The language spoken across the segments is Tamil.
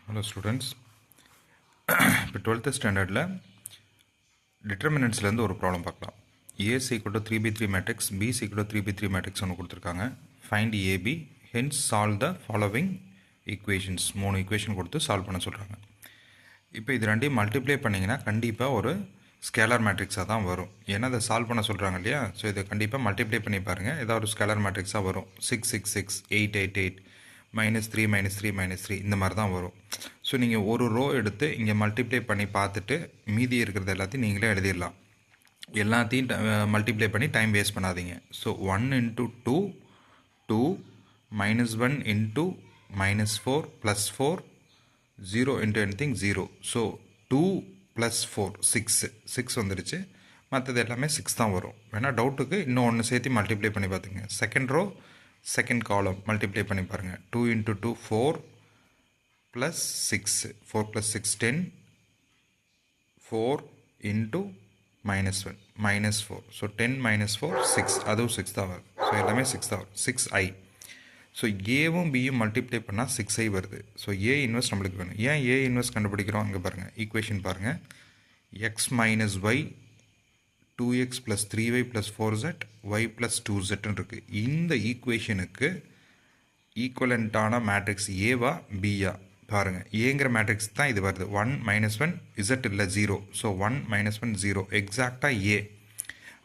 Hello students. இப்போ 12th ஸ்டாண்டர்டில் டிட்டர்மினன்ட்ஸ்லேருந்து ஒரு ப்ராப்ளம் பார்க்கலாம். A is equal to 3 by 3 matrix, B is equal to 3 by 3 matrix ஒன்று கொடுத்துருக்காங்க. Find AB, hence solve the following equations. 3 equation கொடுத்து சால்வ் பண்ண சொல்கிறாங்க. இப்போ இது ரெண்டையும் மல்டிப்ளை பண்ணிங்கன்னா கண்டிப்பாக ஒரு ஸ்கேலர் மேட்ரிக்ஸாக தான் வரும். ஏன்னா அதை சால்வ் பண்ண சொல்கிறாங்க இல்லையா? ஸோ இதை கண்டிப்பாக மல்டிப்ளை பண்ணி பாருங்கள், ஏதாவது ஒரு ஸ்கேலர் மேட்ரிக்ஸாக வரும். 6 6 6 8 8 8 -3 -3 -3 இந்த மாதிரி தான் வரும். ஸோ நீங்கள் ஒரு ரோ எடுத்து இங்கே மல்டிப்ளை பண்ணி பார்த்துட்டு மீதி இருக்கிறது எல்லாத்தையும் நீங்களே எழுதிடலாம். எல்லாத்தையும் மல்டிப்ளை பண்ணி டைம் வேஸ்ட் பண்ணாதீங்க. So 1 × 2 2 -1 × -4 +4 0 × anything 0. ஸோ 2 + 4 6 வந்துடுச்சு. மற்றது எல்லாமே 6 தான் வரும். வேணால் டவுட்டுக்கு இன்னும் ஒன்று சேர்த்து மல்டிப்ளை பண்ணி பார்த்துங்க. Second row second column multiply பண்ணி பாருங்கள். 2 × 2 4 + 6 4 + 6 10 4 × -1 -4. ஸோ 10 - 4 6, அதுவும் 6 தான் வருது. ஸோ எல்லாமே 6 தான் வரும். 6i. ஸோ ஏவும் பியும் மல்டிப்ளை பண்ணால் 6i வருது. ஸோ ஏ இன்வெர்ஸ் நம்மளுக்கு வேணும். ஏன் ஏ இன்வெர்ஸ் கண்டுபிடிக்கிறோம்? இங்கே பாருங்கள், ஈக்குவேஷன் பாருங்கள். x - y 2x + 3y + 4z y + 2z இருக்குது. இந்த ஈக்குவேஷனுக்கு ஈக்குவலண்ட்டான மேட்ரிக்ஸ் ஏவா பியா பாருங்கள். ஏங்கிற மேட்ரிக்ஸ் தான் இது வருது. 1 - 1 z இல்லை 0. ஸோ 1 - 1 0 எக்ஸாக்டாக ஏ.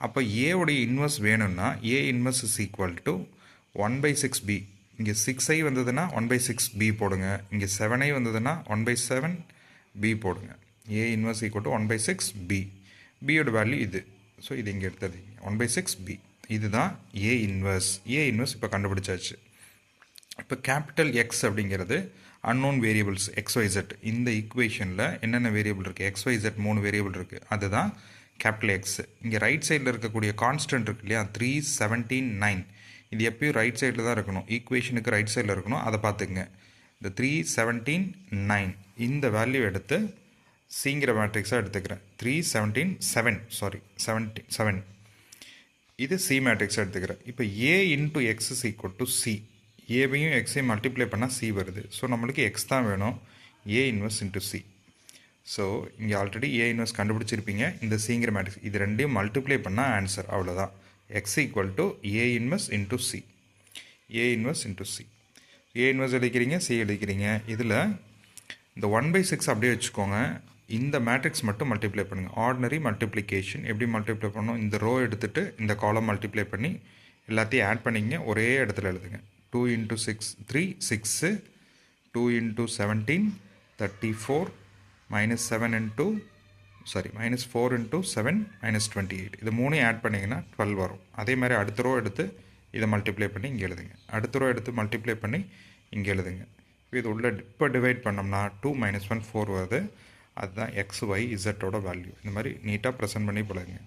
அப்போ ஏவுடைய இன்வெர்ஸ் வேணும்னா ஏ inverse is equal to 1/6b. இங்கே 6i வந்ததுன்னா 1/6b போடுங்க. இங்கே 7i வந்ததுன்னா 1/7b போடுங்க. ஏ இன்வெர்ஸ் ஈக்குவல் டு 1/6b. பியோட வேல்யூ இது. ஸோ இது இங்கே எடுத்துருங்க 1/6b. இதுதான் ஏ இன்வெர்ஸ். ஏ இன்வெர்ஸ் இப்போ கண்டுபிடிச்சாச்சு. இப்போ கேபிட்டல் எக்ஸ் அப்படிங்கிறது அன்னோன் வேரியபிள்ஸ் XYZ. இந்த ஈக்குவேஷனில் என்னென்ன வேரியபிள் இருக்குது? XYZ 3 வேரியபிள் இருக்குது. அதுதான் கேபிட்டல் எக்ஸ். இங்கே ரைட் சைடில் இருக்கக்கூடிய கான்ஸ்டன்ட் இருக்கு இல்லையா, 3 17 9. இது எப்பயும் ரைட் சைடில் தான் இருக்கணும். ஈக்குவேஷனுக்கு ரைட் சைடில் இருக்கணும். அதை பார்த்துக்குங்க. இந்த 3 17 9 இந்த வேல்யூ எடுத்து சிங்கிற மேட்ரிக்ஸாக எடுத்துக்கிறேன். 3 17 7 7. இது சி மேட்ரிக்ஸாக எடுத்துக்கிறேன். இப்போ a × x is equal to c. ஏவையும் எக்ஸையும் மல்டிப்ளை பண்ணால் சி வருது. ஸோ நம்மளுக்கு எக்ஸ் தான் வேணும். A inverse × c. ஸோ இங்கே ஆல்ரெடி ஏ இன்வெர்ஸ் கண்டுபிடிச்சிருப்பீங்க. இந்த சிங்கிற மேட்ரிக்ஸ் இது ரெண்டையும் மல்டிப்ளை பண்ணால் ஆன்சர் அவ்வளோதான். X equal to a inverse × c. A inverse × c. A inverse எழுதிக்கிறீங்க, சி எழுதிக்கிறீங்க. இதில் இந்த 1/6 அப்படியே வச்சுக்கோங்க. இந்த மேட்ரிக்ஸ் மட்டும் மல்டிப்ளை பண்ணுங்கள். ஆர்டினரி மல்டிப்ளிகேஷன் எப்படி மல்டிப்ளை பண்ணணும்? இந்த ரோ எடுத்துகிட்டு இந்த காலம் மல்டிப்ளை பண்ணி எல்லாத்தையும் ஆட் பண்ணிங்க. ஒரே இடத்துல எழுதுங்க. 2 × 6 3 6 2 × 17 34 -4 × 7 -28. இது 3 ஆட் பண்ணிங்கன்னா 12 வரும். அதே மாதிரி அடுத்த ரோ எடுத்து இதை மல்டிப்ளை பண்ணி இங்கே எழுதுங்க. அடுத்த ரோ எடுத்து மல்டிப்ளை பண்ணி இங்கே எழுதுங்க. இது உள்ள இப்போ டிவைட் பண்ணோம்னா 2 - 1 4 வருது. அதுதான் XYZ வேல்யூ. இந்த மாதிரி நீட்டாக ப்ரெசென்ட் பண்ணி பழகுங்க.